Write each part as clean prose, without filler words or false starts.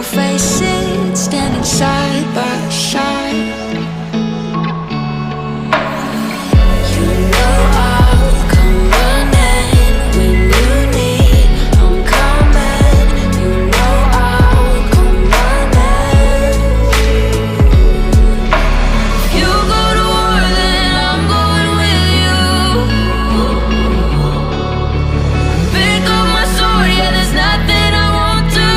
face it, standing side by side. You know I'll come running when you need. I'm coming. You know I'll come running. If you go to war, then I'm going with you. Pick up my sword, yeah, there's nothing I won't do.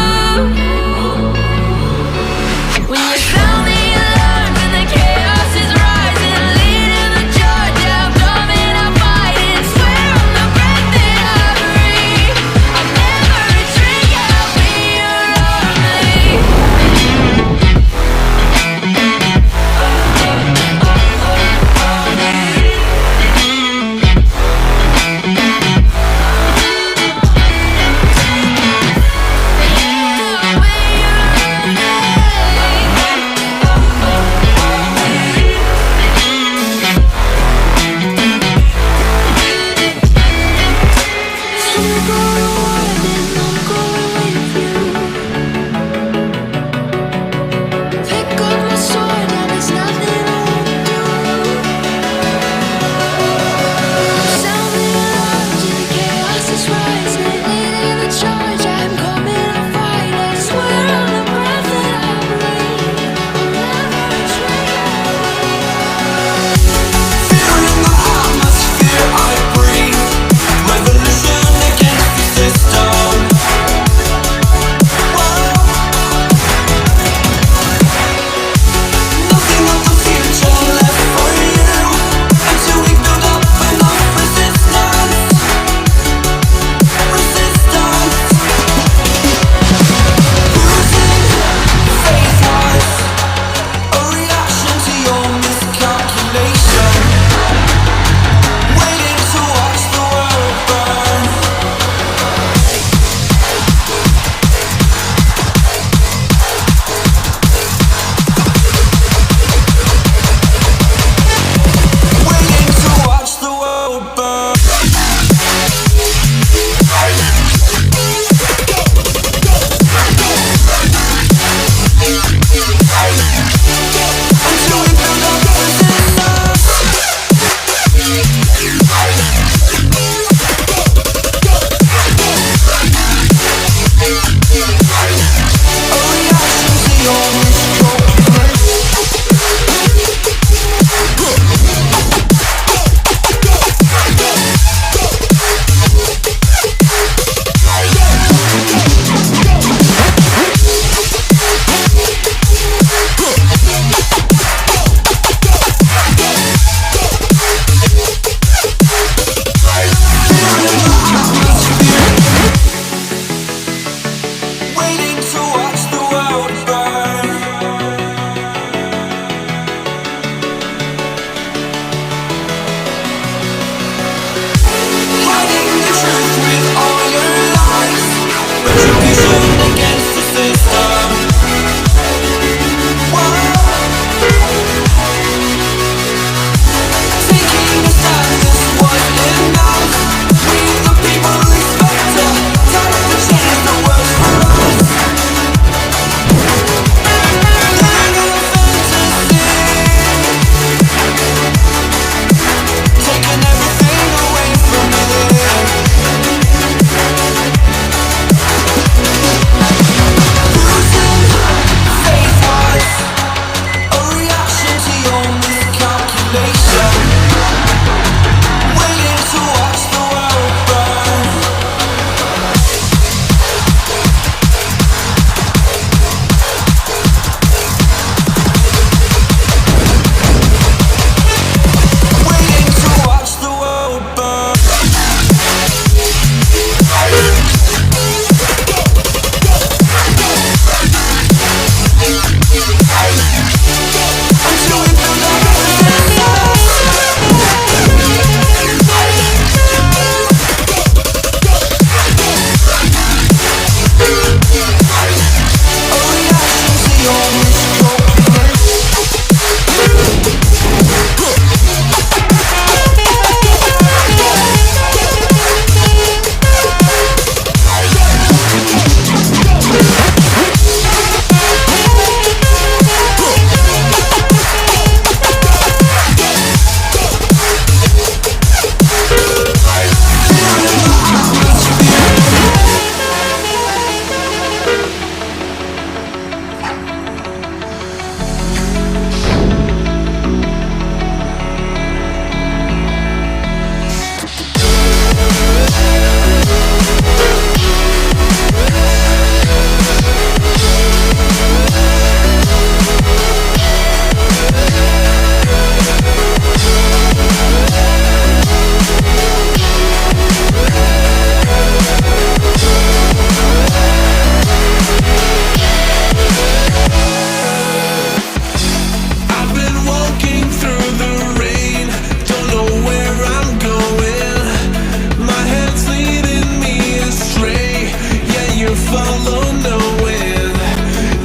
knowing.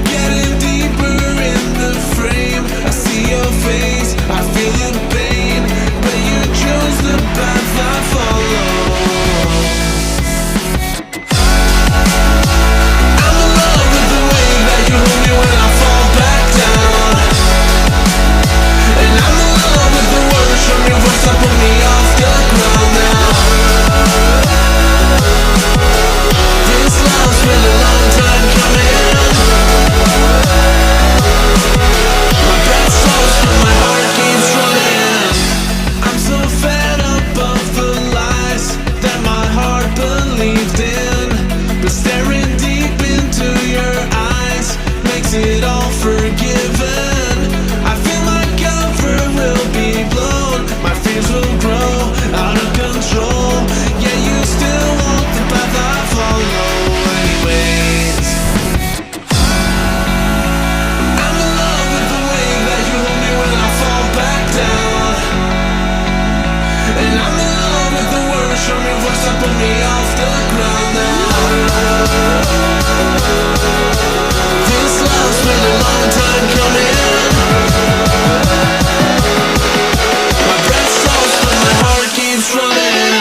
Getting deeper in the frame. I see your face, I feel the pain, but you chose the path I follow. I'm in love with the way that you hold me when I fall back down. And I'm in love with the words from your voice that put me off the ground now. This love's been a long time coming. My breath slows but my heart keeps running. I'm so fed up of the lies that my heart believed in, but staring deep into your eyes makes it all forgiven. I feel my cover will be blown, my fears will grow out of control. Yeah, you still want the path I follow anyways. I'm in love with the way that you hold me when I fall back down. And I'm in love with the words from your voice that put me off the ground now. This love's been a long time coming. My breath slows but my heart keeps running.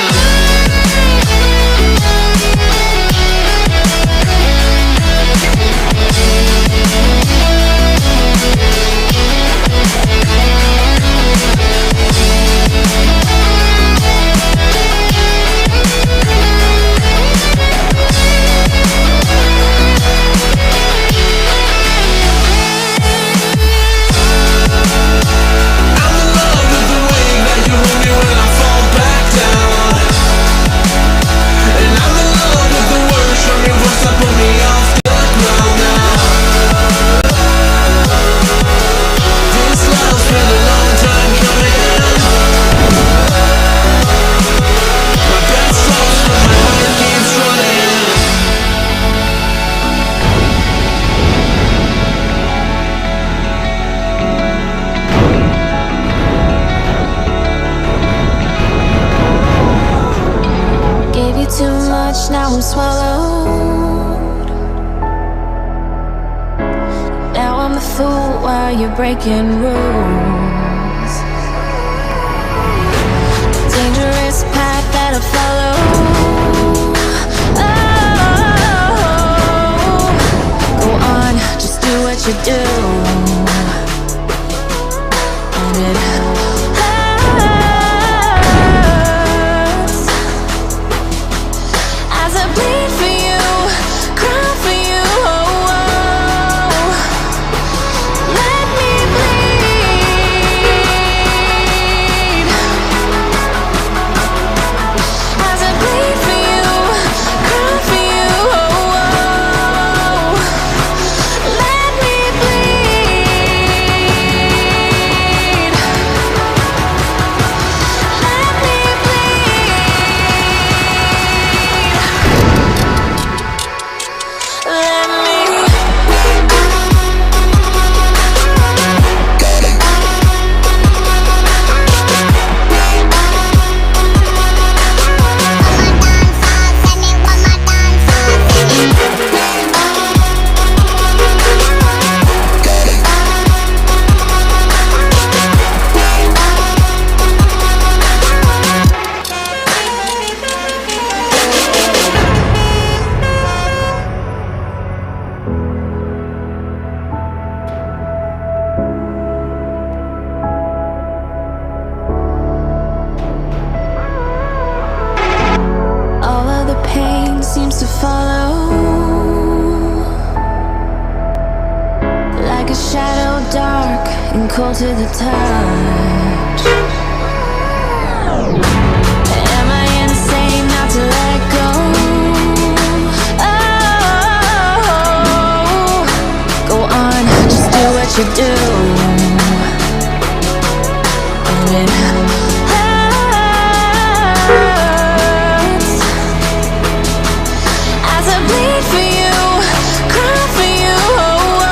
I'm in love with the way that you hold me when I fall back down. And I'm in love with the words from your voice that put me off the ground now. This love's been a long time coming. My breath slows but my heart keeps running. Gave you too much, now I'm swallowed. Now I'm the fool while you're breaking rules. Dangerous path that I follow. Oh, go on, just do what you do. And it hurts as I bleed for you, cry for you. Oh, oh. Let me bleed as I bleed for you, cry for you. Oh, oh. Let me bleed. Let me bleed. Let me. All of the pain seems to follow like a shadow, dark and cold to the touch. Am I insane not to let go? Oh, go on, just do what you do. And it hurts as I bleed for you, cry for you. Oh, oh.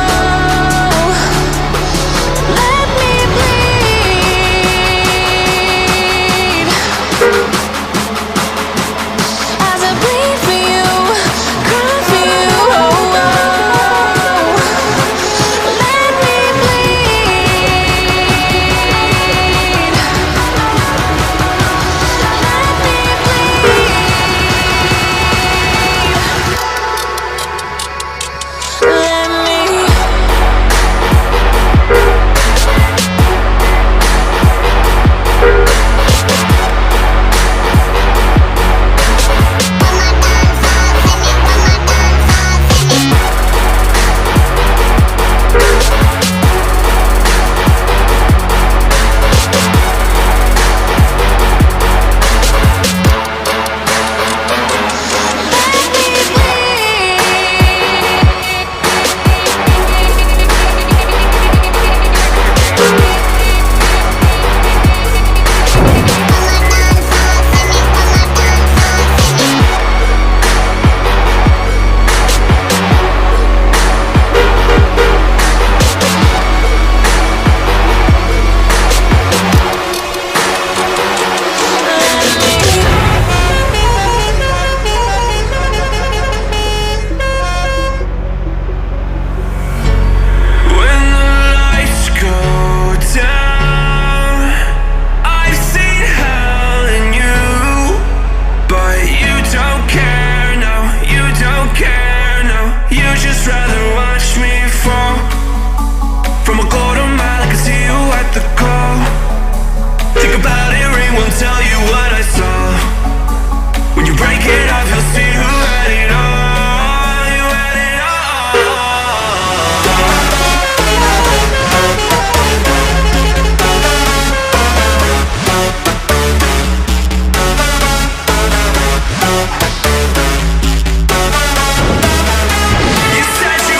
Let me bleed as I bleed for you, cry for you. Oh, oh. just rather watch me fall from a golden mile. I can see you at the call. Think about it, ring won't tell you what I saw. When you break it off, you'll see who had it all. You had it all. You said you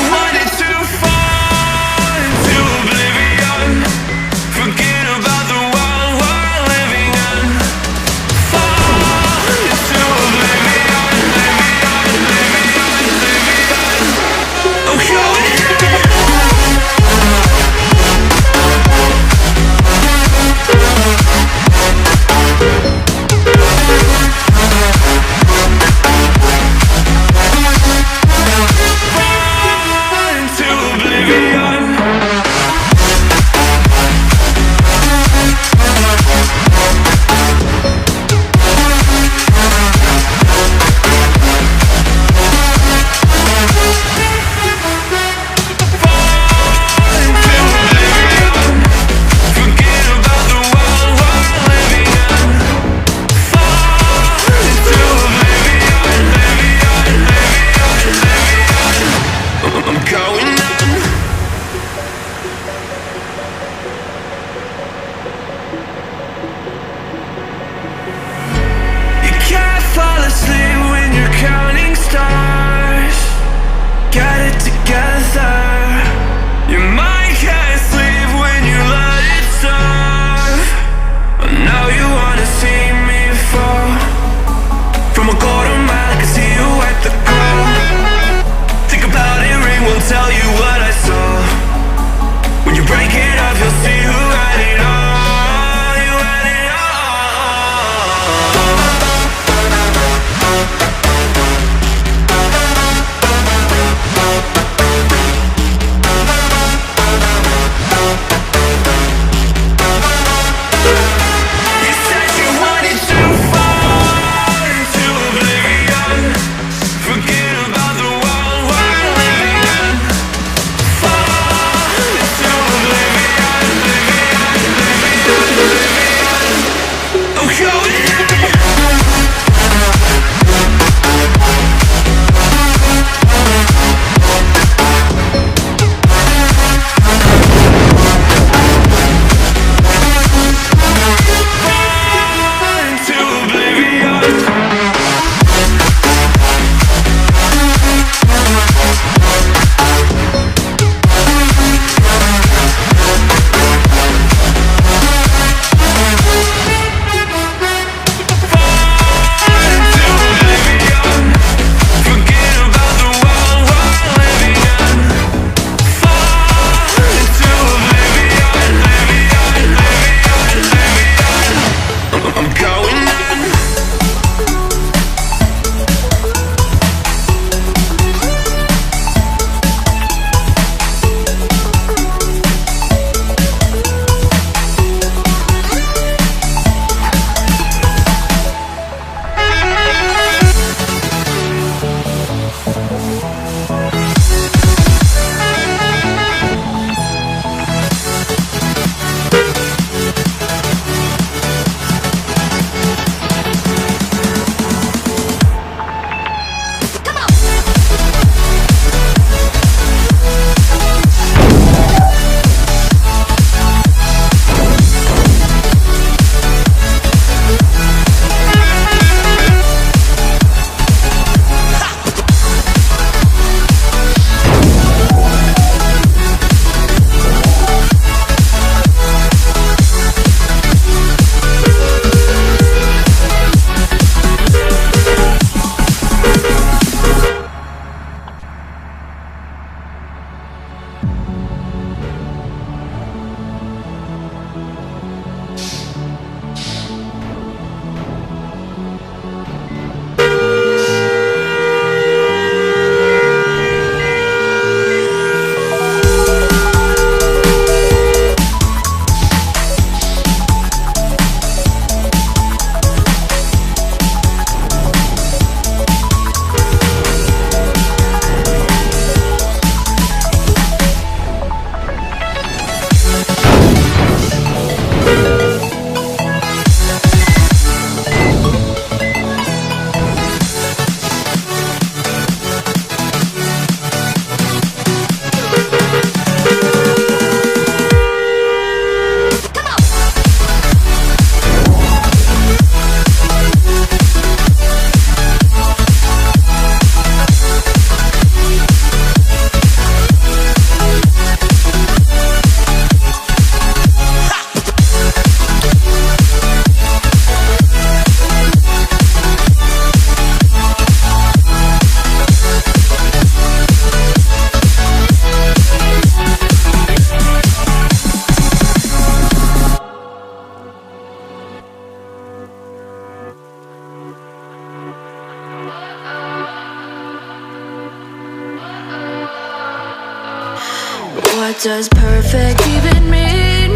does perfect even mean?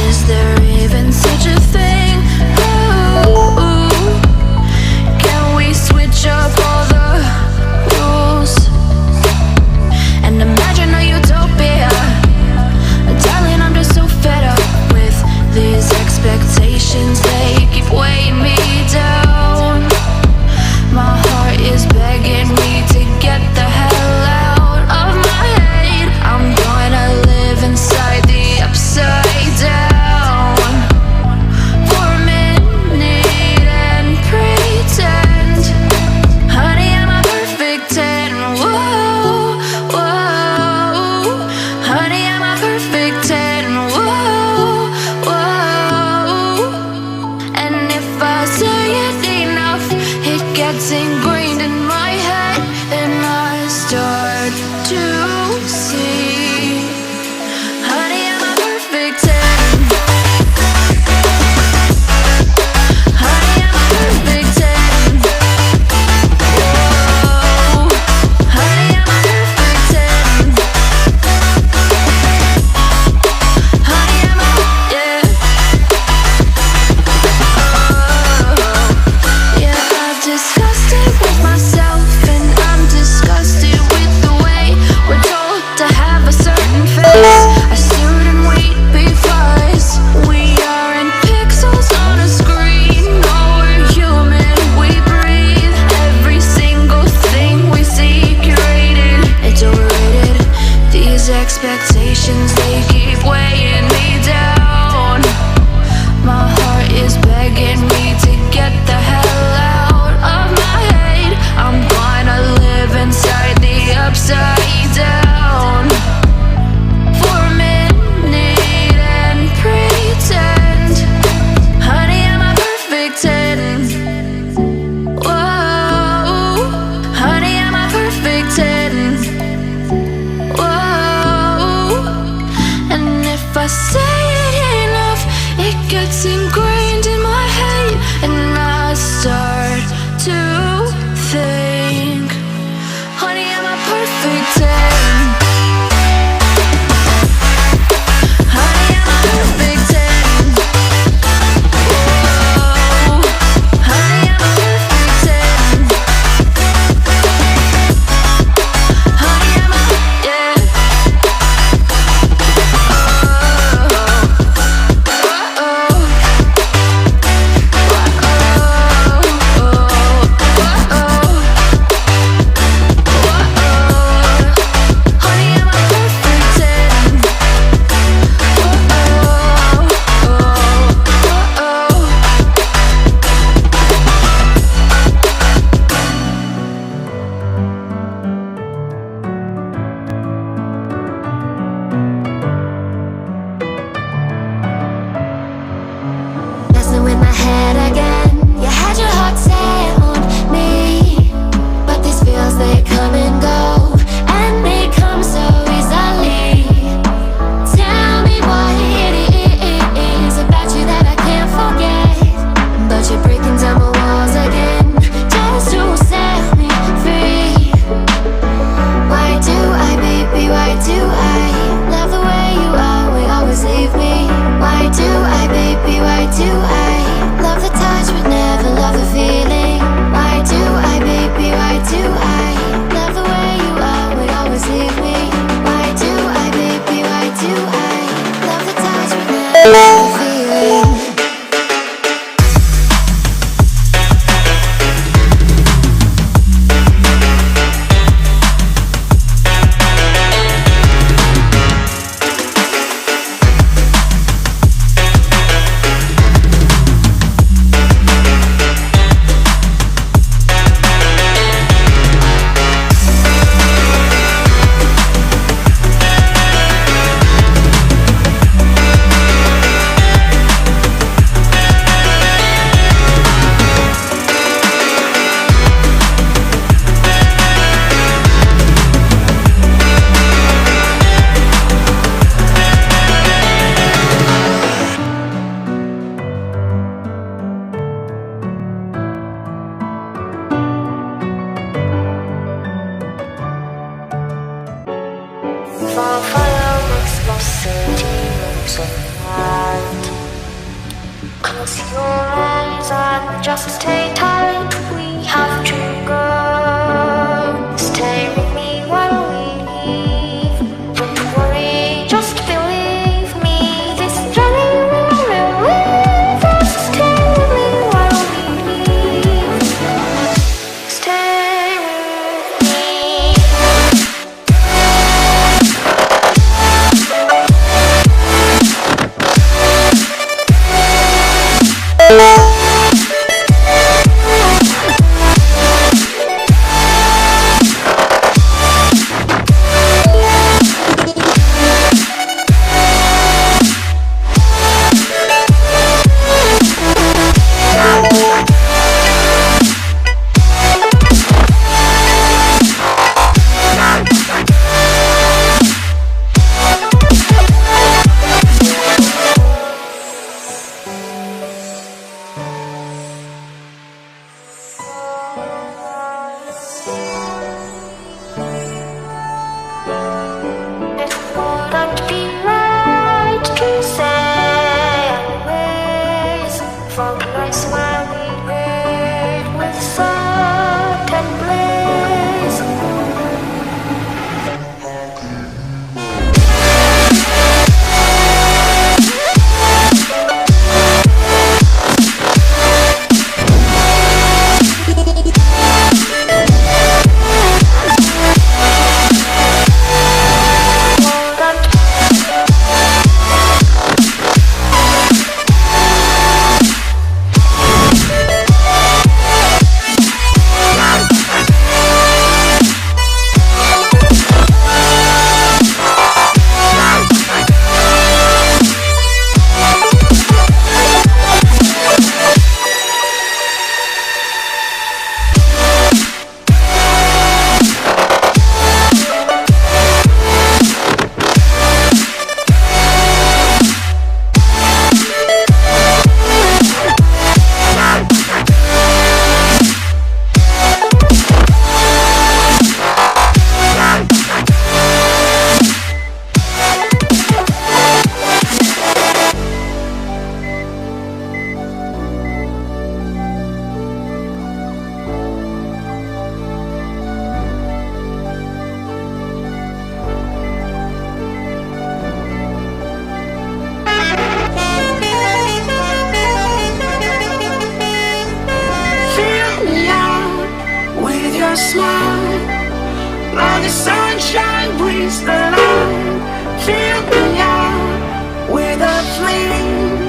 Is there even such a thing? Ooh, can we switch up all the rules and imagine a utopia? Darling, I'm just so fed up with these expectations. They keep weighing me down. My heart is begging me to get the hell out of my head. I'm gonna live inside the upside down. tonight. Close your eyes and just stay tight. We have to go. Stay with me while we leave. Don't worry, just believe me. This journey will relieve us. Stay with me while we leave. Stay with me. It wouldn't be right to say anyways. For the nights when we made with salt and blaze. Fill me out with your smile. Let the sunshine breeze the light. Fill me out with a flame.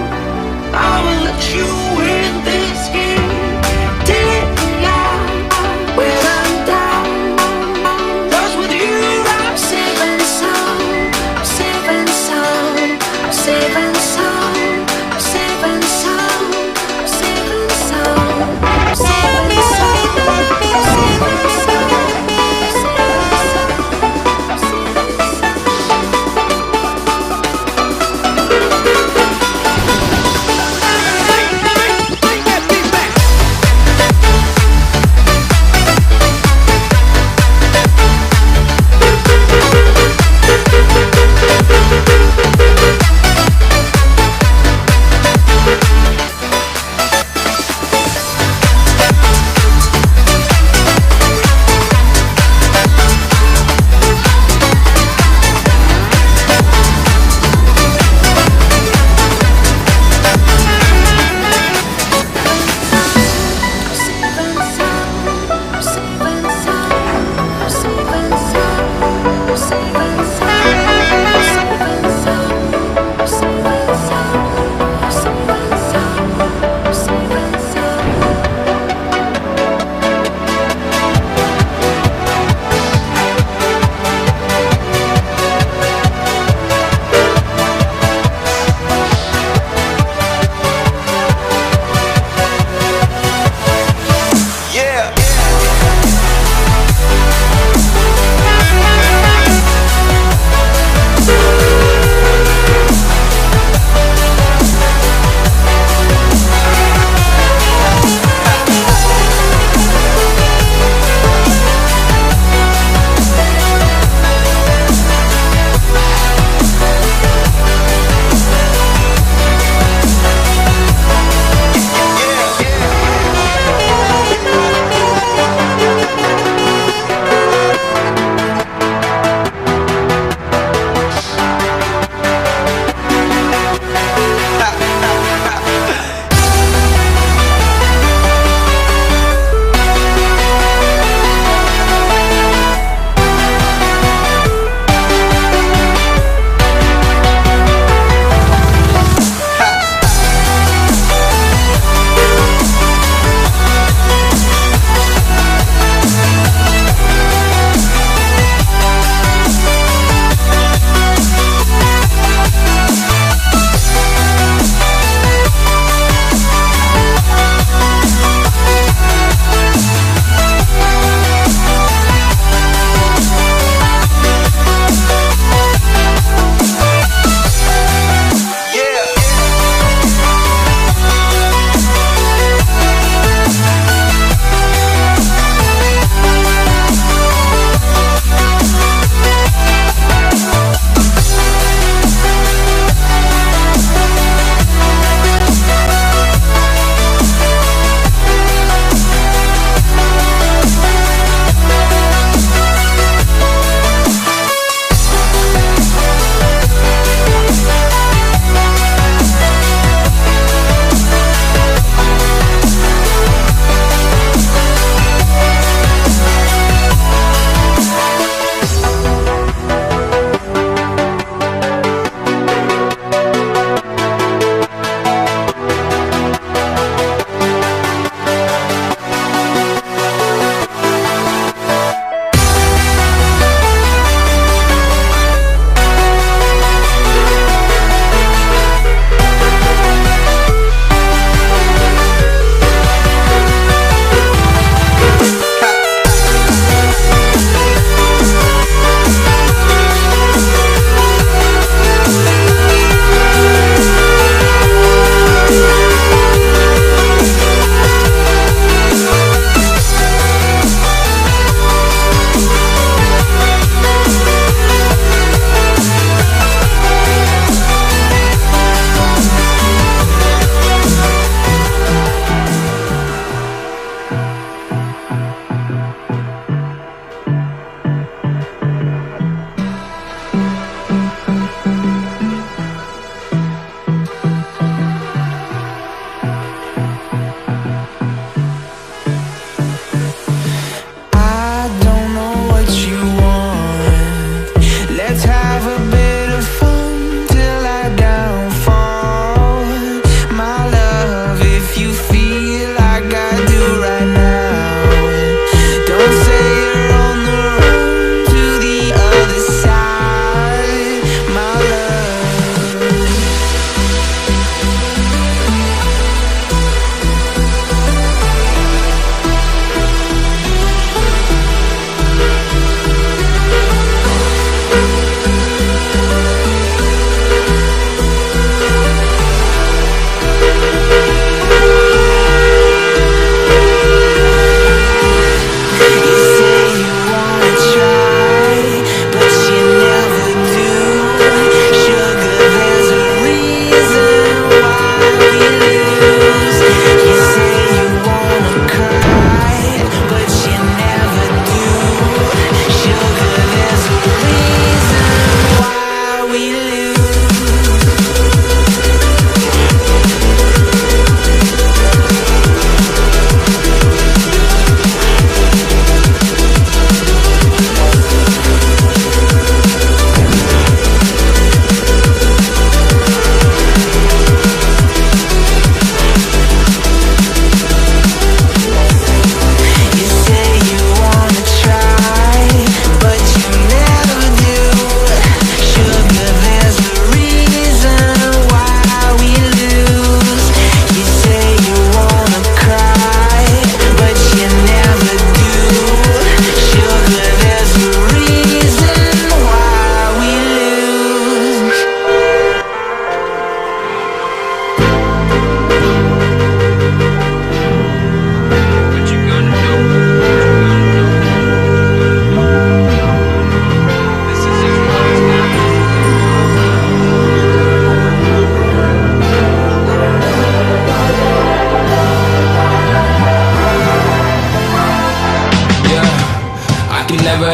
I will let you in this game. Take me out when I'm down. 'Cause with you I'm safe and sound. I'm safe and sound. I'm safe and sound. I'm safe and sound. I'm safe and sound. I'm safe and sound. I'm safe and sound. I'm safe and sound. I'm safe and sound.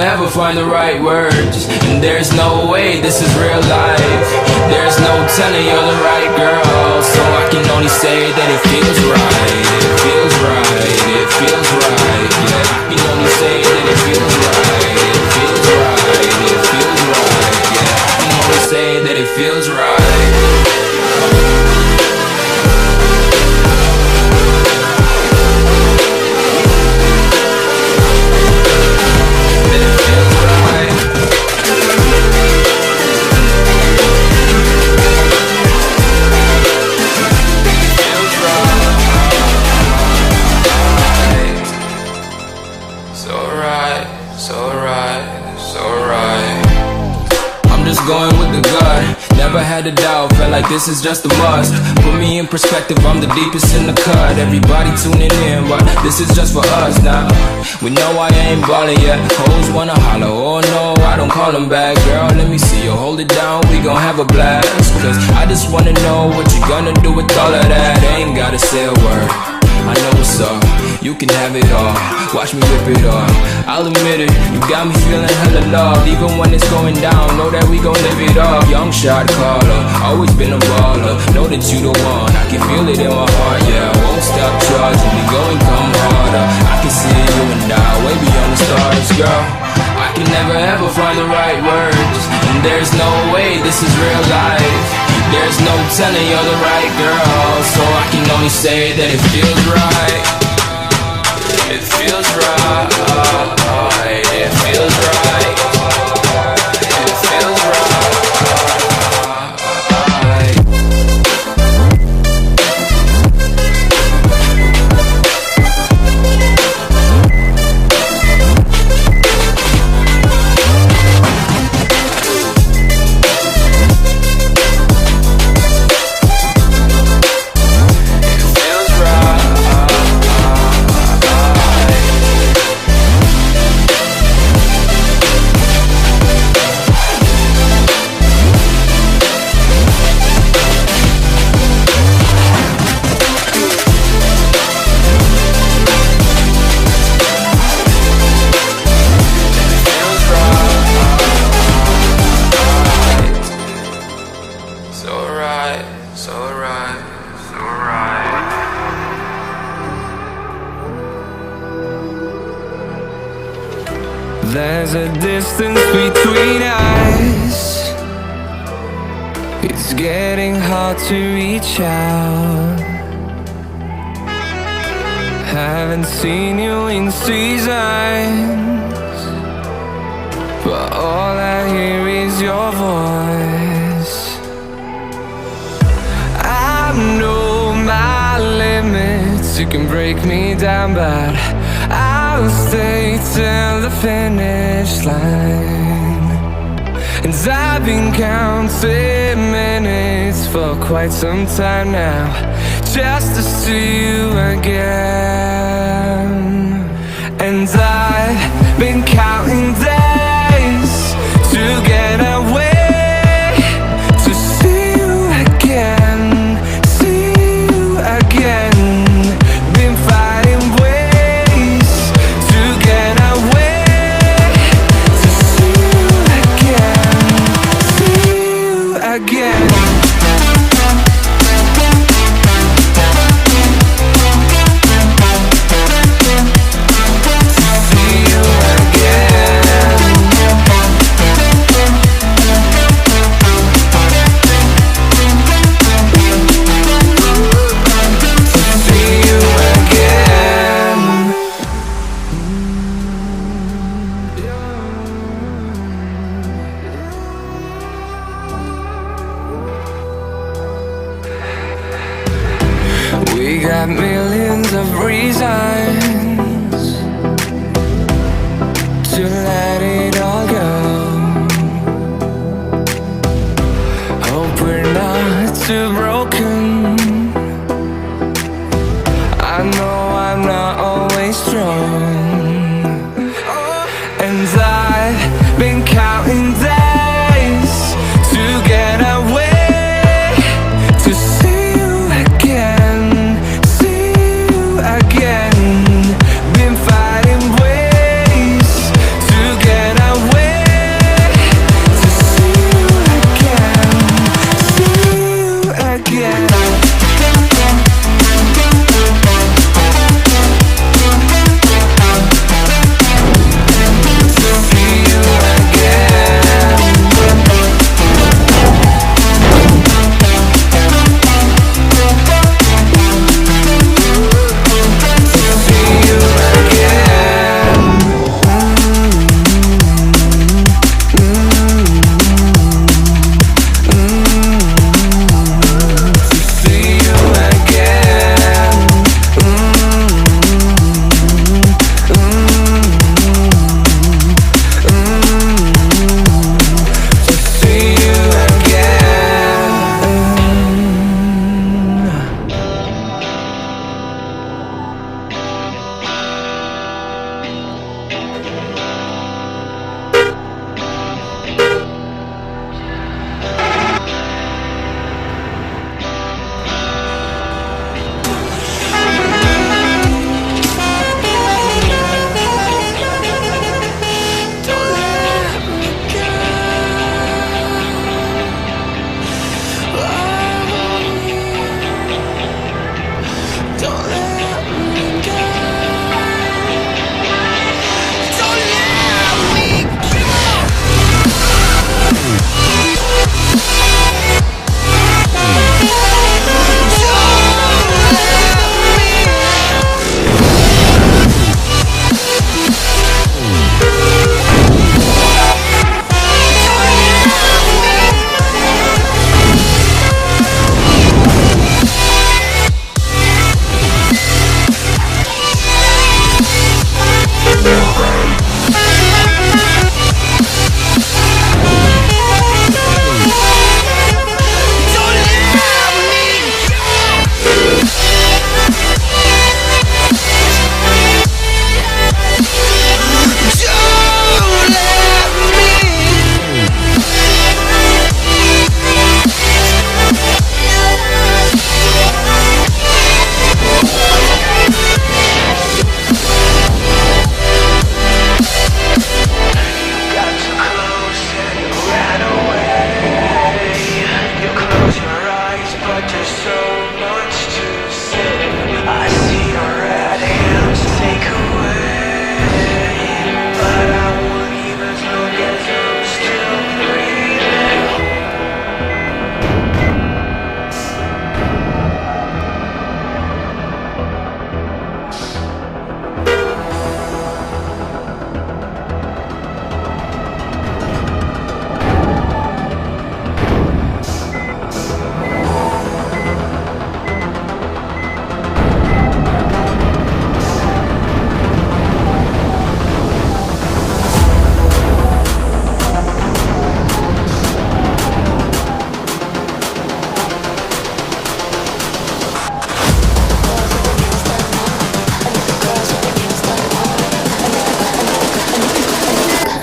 ever find the right words. And there's no way this is real life. There's no telling you're the right girl. So I can only say that it feels right. It feels right, it feels right. Yeah, I can only say that it feels right. It feels right, it feels right. Yeah, I can only say that it feels right. Going with the gut, never had a doubt, felt like this is just a must. Put me in perspective, I'm the deepest in the cut. Everybody tuning in, but this is just for us now. We know I ain't ballin' yet, hoes wanna holler, oh no, I don't call them back. Girl, let me see you hold it down, we gon' have a blast. Cause I just wanna know what you gonna do with all of that. Ain't gotta say a word, I know what's up, you can have it all. Watch me rip it off, I'll admit it, you got me feeling hella loved. Even when it's going down, know that we gon' live it up. Young shot caller, always been a baller. Know that you the one, I can feel it in my heart. Yeah, I won't stop charging me, go and come harder. I can see you and I, way beyond the stars, girl. I can never ever find the right words. And there's no way this is real life. There's no telling you're the right girl. So I can only say that it feels right. It feels right, it feels right, it feels right. There's a distance between us. It's getting hard to reach out. Haven't seen you in seasons, but all I hear is your voice. I know my limits, you can break me down, but I'll stay till the finish line. And I've been counting minutes for quite some time now, just to see you again. And I've been counting days to get away, to see you again, see you again. Been fighting ways to get away, to see you again, see you again. We got millions of reasons to let it all go. Hope we're not too broken. I know I'm not always strong, and I've been counting days to get away, to see you again, see you again. Been fighting ways to get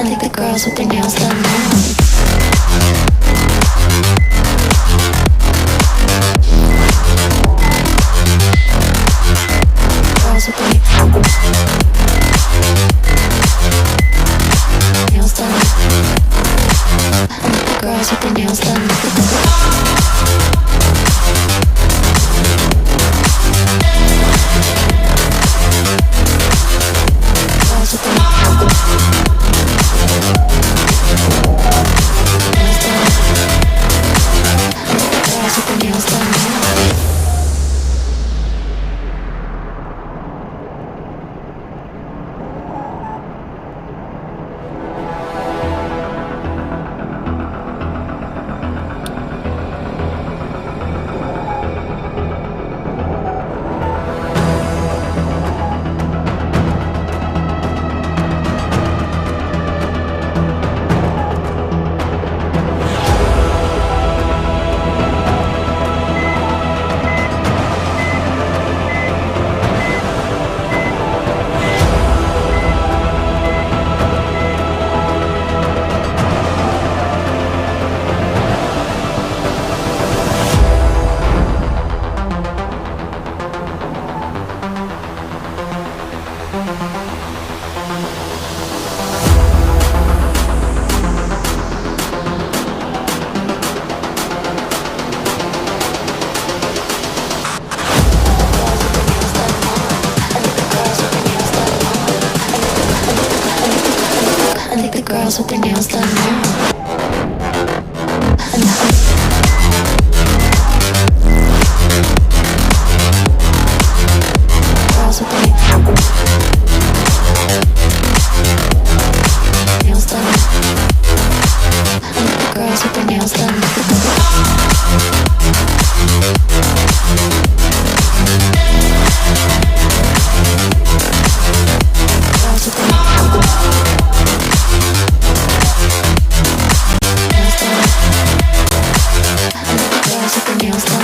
think the girls with their nails done now. Girls with their nails done. I think the girls with their nails done. Girls with their nails done. I think the girls with their nails done now. Girls with their nails done. I think the girls with their nails done. Girls with their nails done.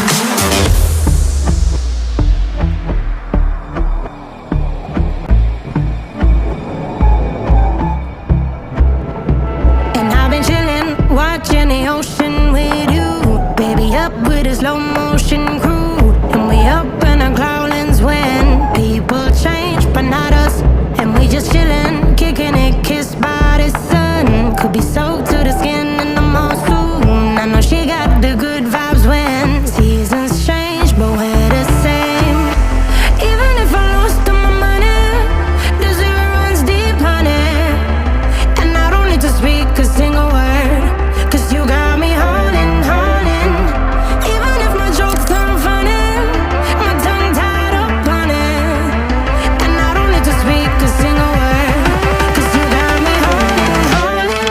And I've been chillin', watching the ocean with you. Baby up with a slow motion crew. And we up in our growlings when people change, but not us. And we just chillin', kicking it, kissed by the sun. Could be soaked to the skin in the monsoon. I know she got the good vibes when seasons change, but we're the same. Even if I lost all my money, the zero runs deep, honey. And I don't need to speak a single word, 'cause you got me holding, holding. Even if my jokes aren't funny, my tongue tied up on it. And I don't need to speak a single word, 'cause you got me holding, holding.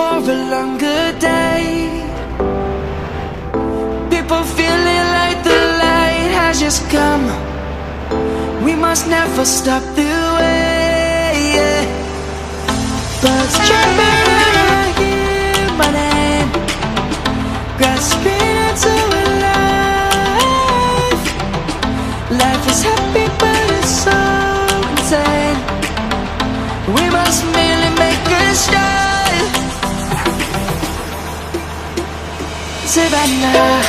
for a longer day. People feeling like the light has just come. We must never stop the way, yeah. Birds chirping and I hear my name, grasping into a life. Life is happy but it's so insane. We must merely make a start. Savannah,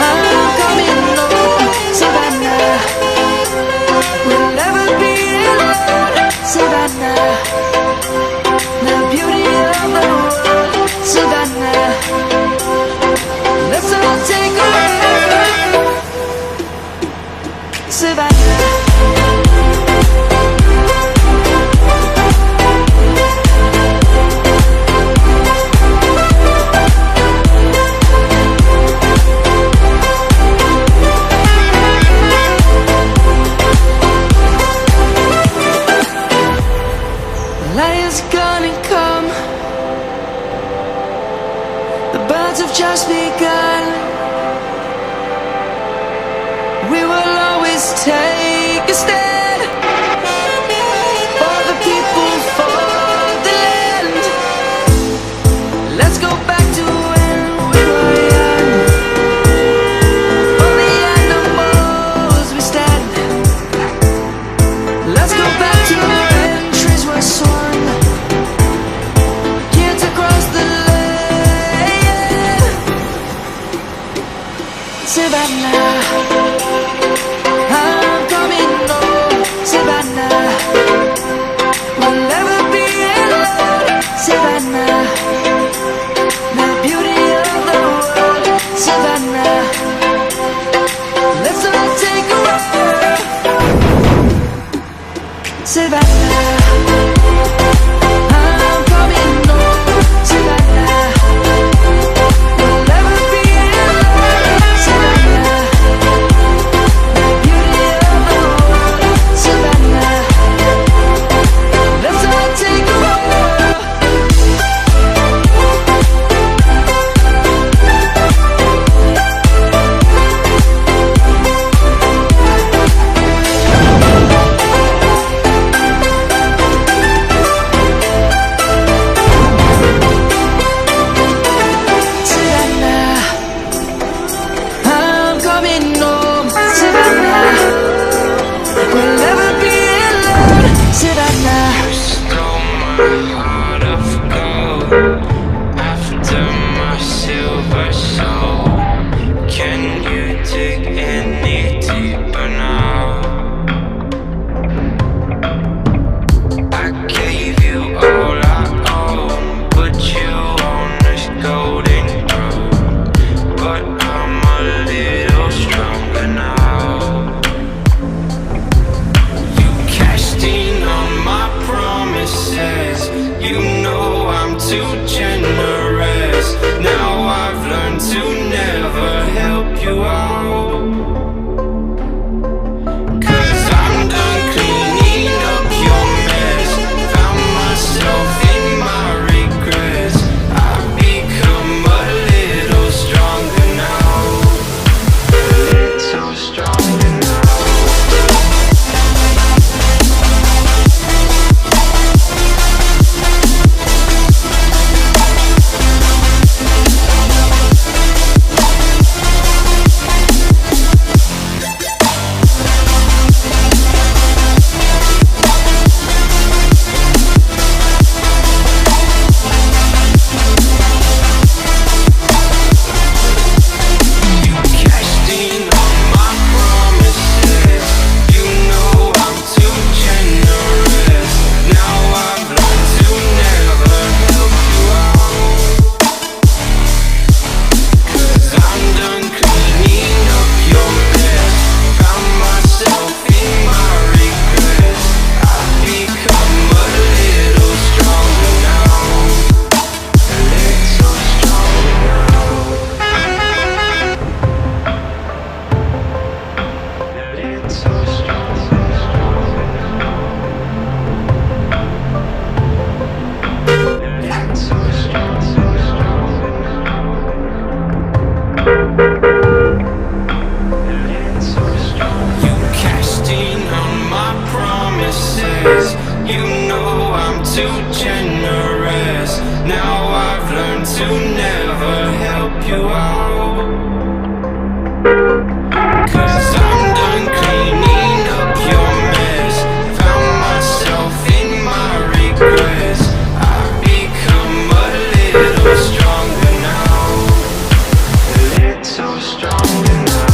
I'm coming home. Savannah, we'll never be alone. Savannah, the beauty of the world. Savannah, let's all take a ride. Savannah. Just begun. We will always take a stand for the people, for the land. Let's go back to when we were young. For the animals we stand. Let's go back to when trees were swung. Kids across the Savannah, I'm coming home. Savannah, we'll never be alone. Savannah, the beauty of the world. Savannah, let's all take a ride. Savannah, I'm coming home. Savannah, we'll never be alone. Savannah, the beauty of the world. Savannah, let's all take a ride. to never help you out. 'Cause I'm done cleaning up your mess. Found myself in my regrets. I've become a little stronger now. A little stronger now.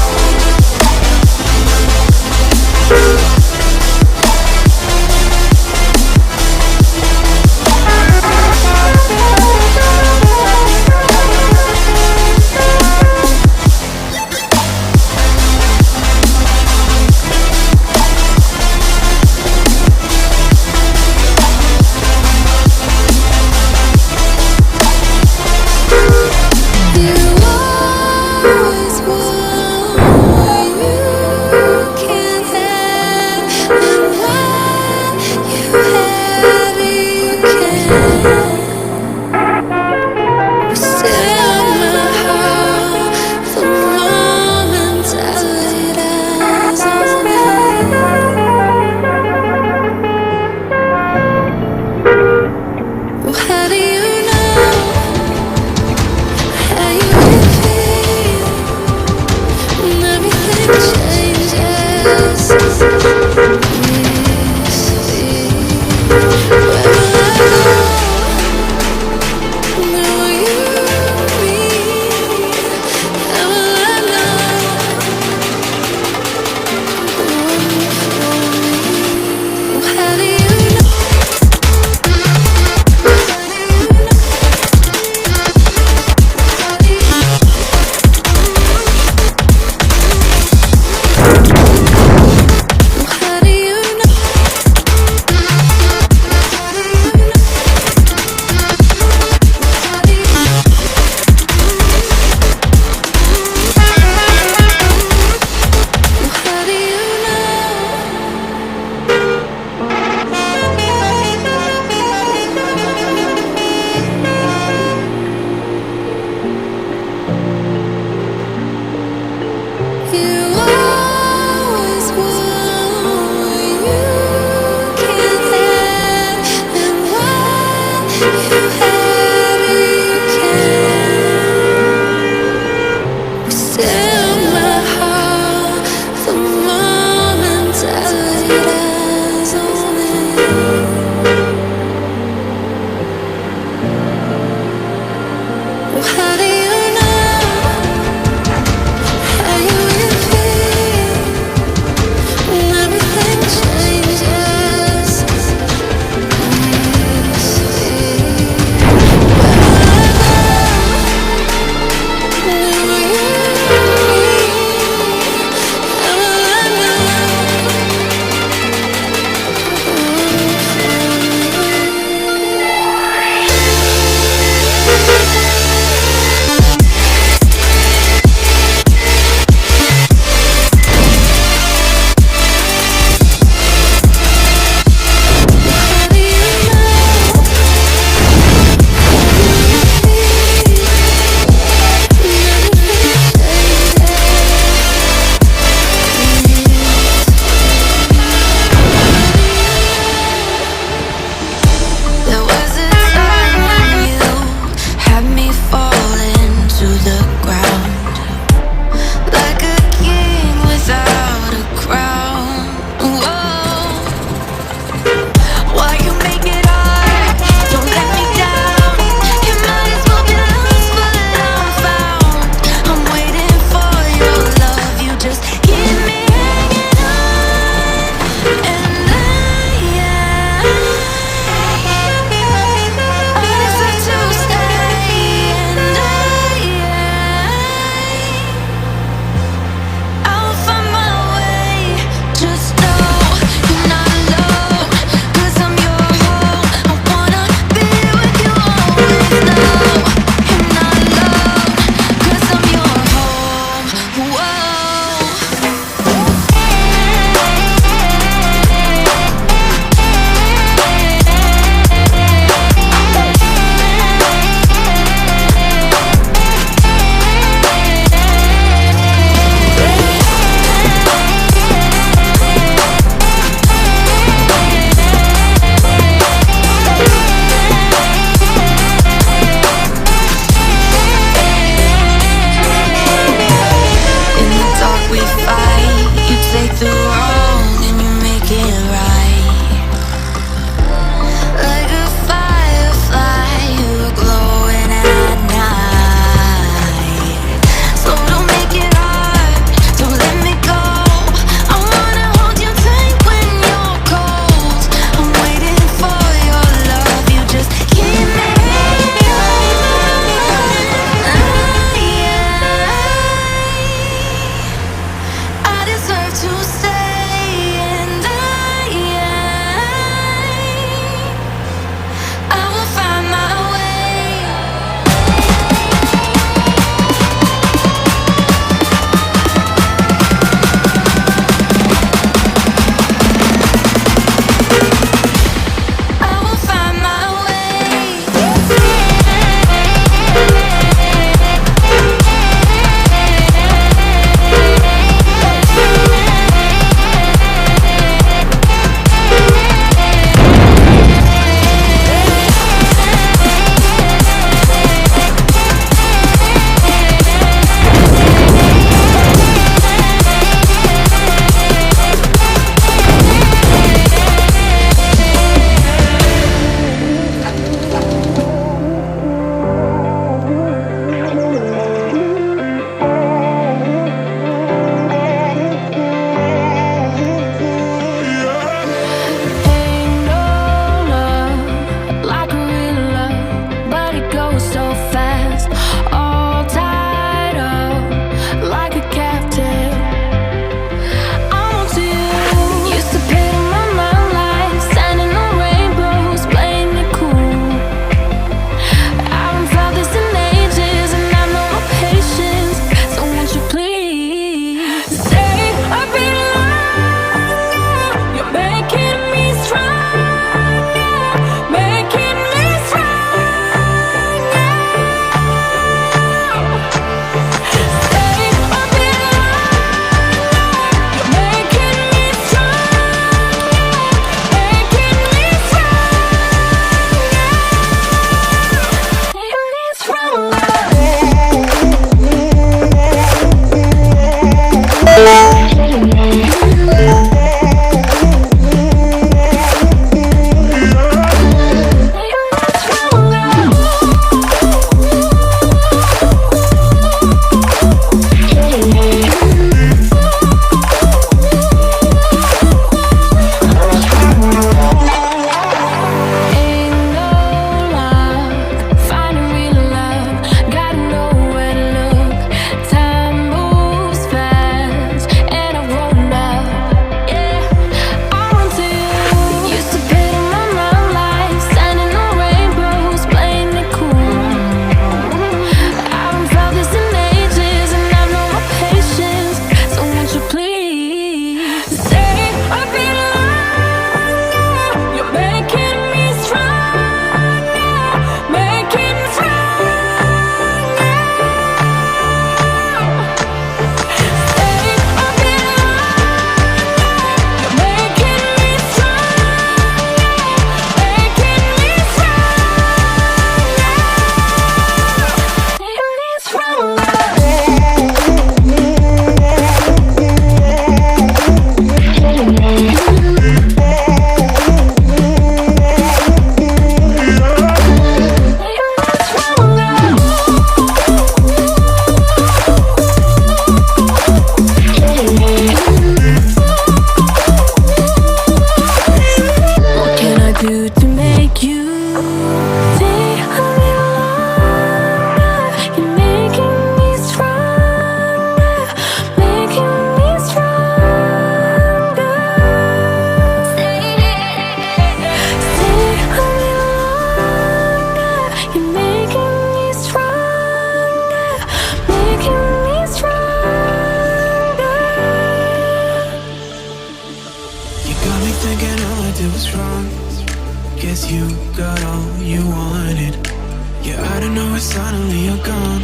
know it's suddenly you're gone.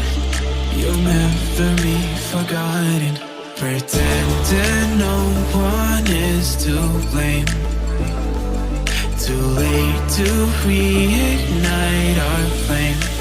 You'll never be forgotten. Pretending no one is to blame. Too late to reignite our flame.